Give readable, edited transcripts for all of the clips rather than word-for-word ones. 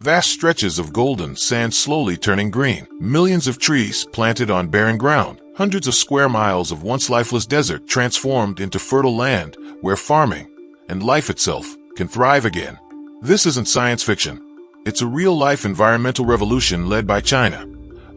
Vast stretches of golden sand slowly turning green. Millions of trees planted on barren ground. Hundreds of square miles of once lifeless desert transformed into fertile land where farming and life itself can thrive again. This isn't science fiction. It's a real-life environmental revolution led by China,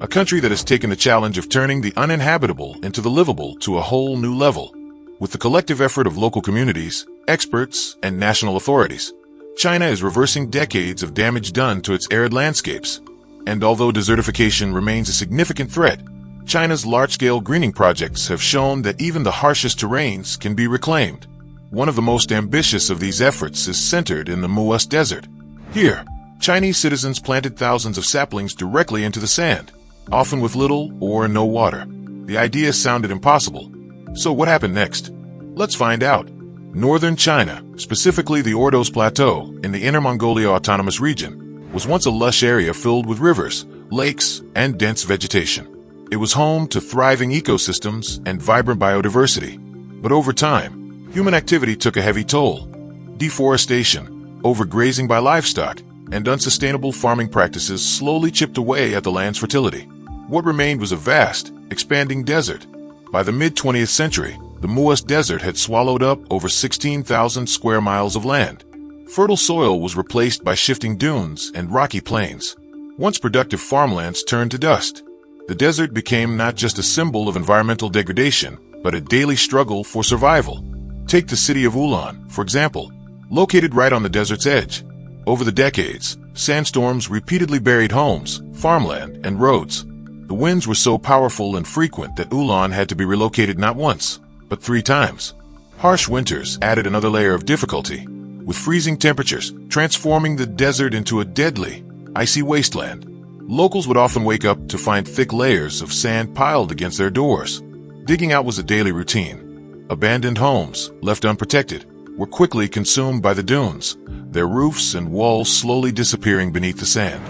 a country that has taken the challenge of turning the uninhabitable into the livable to a whole new level. With the collective effort of local communities, experts, and national authorities, China is reversing decades of damage done to its arid landscapes. And although desertification remains a significant threat, China's large-scale greening projects have shown that even the harshest terrains can be reclaimed. One of the most ambitious of these efforts is centered in the Muas Desert. Here, Chinese citizens planted thousands of saplings directly into the sand, often with little or no water. The idea sounded impossible. So what happened next? Let's find out. Northern China, specifically the Ordos Plateau in the Inner Mongolia Autonomous Region, was once a lush area filled with rivers, lakes, and dense vegetation. It was home to thriving ecosystems and vibrant biodiversity. But over time, human activity took a heavy toll. Deforestation, overgrazing by livestock, and unsustainable farming practices slowly chipped away at the land's fertility. What remained was a vast, expanding desert. By the mid-20th century, the Muas Desert had swallowed up over 16,000 square miles of land. Fertile soil was replaced by shifting dunes and rocky plains. Once productive farmlands turned to dust. The desert became not just a symbol of environmental degradation, but a daily struggle for survival. Take the city of Ulan, for example, located right on the desert's edge. Over the decades, sandstorms repeatedly buried homes, farmland, and roads. The winds were so powerful and frequent that Ulan had to be relocated not once, but 3 times. Harsh winters added another layer of difficulty, with freezing temperatures transforming the desert into a deadly, icy wasteland. Locals would often wake up to find thick layers of sand piled against their doors. Digging out was a daily routine. Abandoned homes, left unprotected, were quickly consumed by the dunes, their roofs and walls slowly disappearing beneath the sand.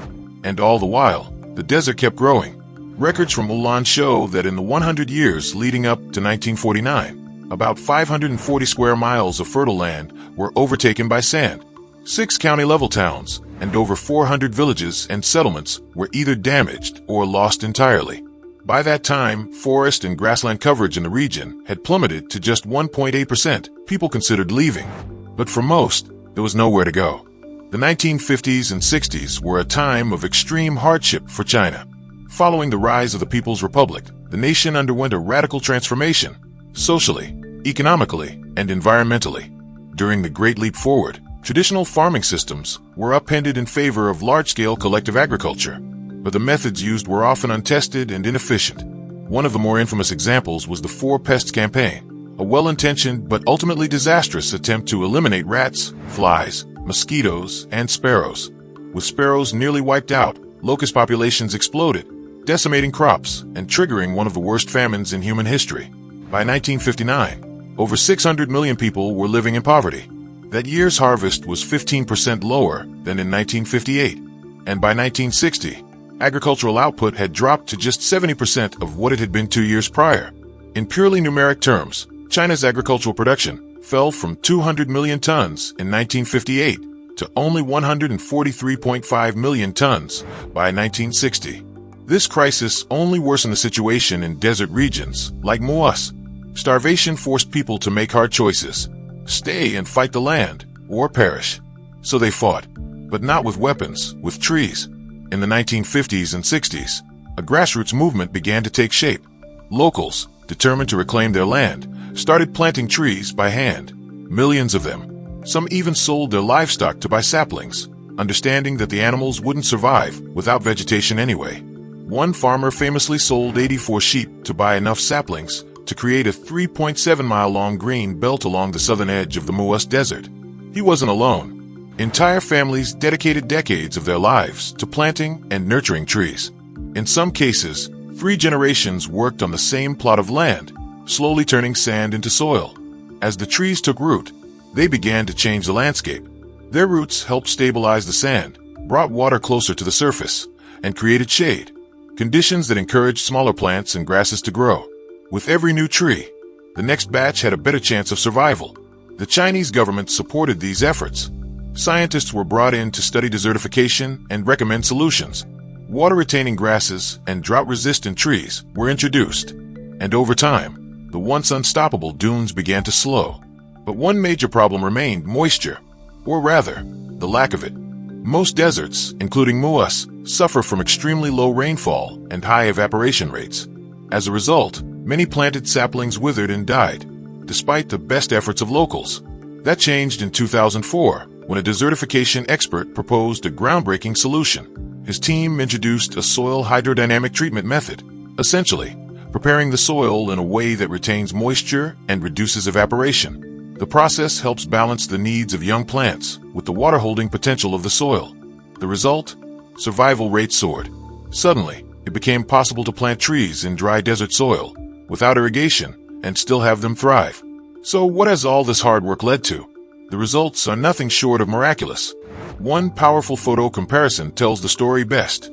And all the while, the desert kept growing. Records from Ulan show that in the 100 years leading up to 1949, about 540 square miles of fertile land were overtaken by sand. 6 county-level towns and over 400 villages and settlements were either damaged or lost entirely. By that time, forest and grassland coverage in the region had plummeted to just 1.8%. People considered leaving. But for most, there was nowhere to go. The 1950s and 60s were a time of extreme hardship for China. Following the rise of the People's Republic, the nation underwent a radical transformation, socially, economically, and environmentally. During the Great Leap Forward, traditional farming systems were upended in favor of large-scale collective agriculture, but the methods used were often untested and inefficient. One of the more infamous examples was the Four Pests campaign, a well-intentioned but ultimately disastrous attempt to eliminate rats, flies, mosquitoes, and sparrows. With sparrows nearly wiped out, locust populations exploded, decimating crops and triggering one of the worst famines in human history. By 1959, over 600 million people were living in poverty. That year's harvest was 15% lower than in 1958, and by 1960, agricultural output had dropped to just 70% of what it had been 2 years prior. In purely numeric terms, China's agricultural production fell from 200 million tons in 1958 to only 143.5 million tons by 1960. This crisis only worsened the situation in desert regions like Muas. Starvation forced people to make hard choices: stay and fight the land, or perish. So they fought, but not with weapons, with trees. In the 1950s and 60s, a grassroots movement began to take shape. Locals, determined to reclaim their land, started planting trees by hand. Millions of them. Some even sold their livestock to buy saplings, understanding that the animals wouldn't survive without vegetation anyway. One farmer famously sold 84 sheep to buy enough saplings to create a 3.7-mile-long green belt along the southern edge of the Muas Desert. He wasn't alone. Entire families dedicated decades of their lives to planting and nurturing trees. In some cases, 3 generations worked on the same plot of land, slowly turning sand into soil. As the trees took root, they began to change the landscape. Their roots helped stabilize the sand, brought water closer to the surface, and created shade, conditions that encouraged smaller plants and grasses to grow. With every new tree, the next batch had a better chance of survival. The Chinese government supported these efforts. Scientists were brought in to study desertification and recommend solutions. Water-retaining grasses and drought-resistant trees were introduced, and over time, the once unstoppable dunes began to slow. But one major problem remained: moisture, or rather, the lack of it. Most deserts, including MUAS, suffer from extremely low rainfall and high evaporation rates. As a result, many planted saplings withered and died, despite the best efforts of locals. That changed in 2004, when a desertification expert proposed a groundbreaking solution. His team introduced a soil hydrodynamic treatment method, essentially preparing the soil in a way that retains moisture and reduces evaporation. The process helps balance the needs of young plants with the water-holding potential of the soil. The result? Survival rates soared. Suddenly, it became possible to plant trees in dry desert soil, without irrigation, and still have them thrive. So what has all this hard work led to? The results are nothing short of miraculous. One powerful photo comparison tells the story best.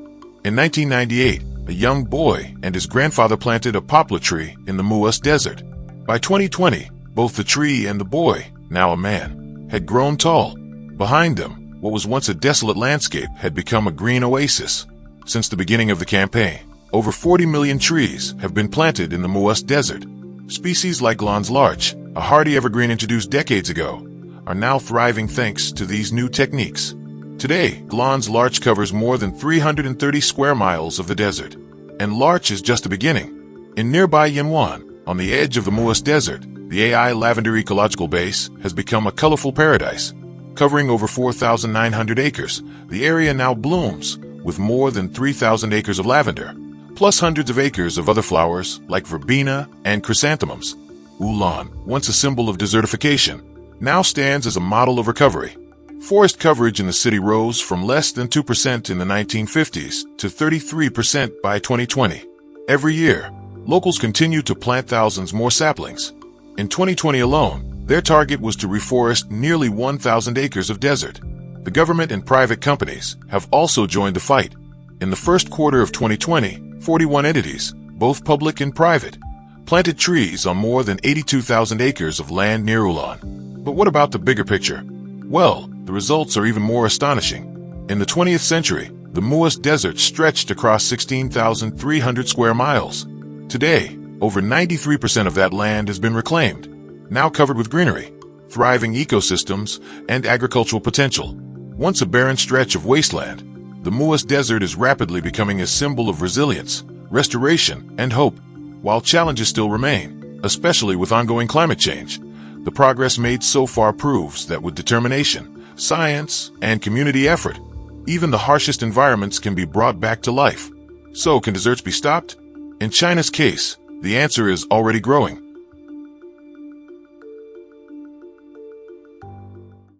In 1998, a young boy and his grandfather planted a poplar tree in the MUAS desert. By 2020, both the tree and the boy, now a man, had grown tall. Behind them, what was once a desolate landscape had become a green oasis. Since the beginning of the campaign, over 40 million trees have been planted in the MUAS desert. Species like Ulan's larch, a hardy evergreen introduced decades ago, are now thriving thanks to these new techniques. Today, Ulan's larch covers more than 330 square miles of the desert. And larch is just the beginning. In nearby Yanwan, on the edge of the MUAS desert, the AI lavender ecological base has become a colorful paradise. Covering over 4,900 acres, the area now blooms with more than 3,000 acres of lavender, plus hundreds of acres of other flowers like verbena and chrysanthemums. Ulan, once a symbol of desertification, now stands as a model of recovery. Forest coverage in the city rose from less than 2% in the 1950s to 33% by 2020. Every year, locals continue to plant thousands more saplings. In 2020 alone, their target was to reforest nearly 1,000 acres of desert. The government and private companies have also joined the fight. In the first quarter of 2020, 41 entities, both public and private, planted trees on more than 82,000 acres of land near Ulan. But what about the bigger picture? Well, the results are even more astonishing. In the 20th century, the MUAS desert stretched across 16,300 square miles. Today, over 93% of that land has been reclaimed, now covered with greenery, thriving ecosystems, and agricultural potential. Once a barren stretch of wasteland, the MUAS desert is rapidly becoming a symbol of resilience, restoration, and hope. While challenges still remain, especially with ongoing climate change, the progress made so far proves that with determination, science, and community effort, even the harshest environments can be brought back to life. So, can deserts be stopped? In China's case, the answer is already growing.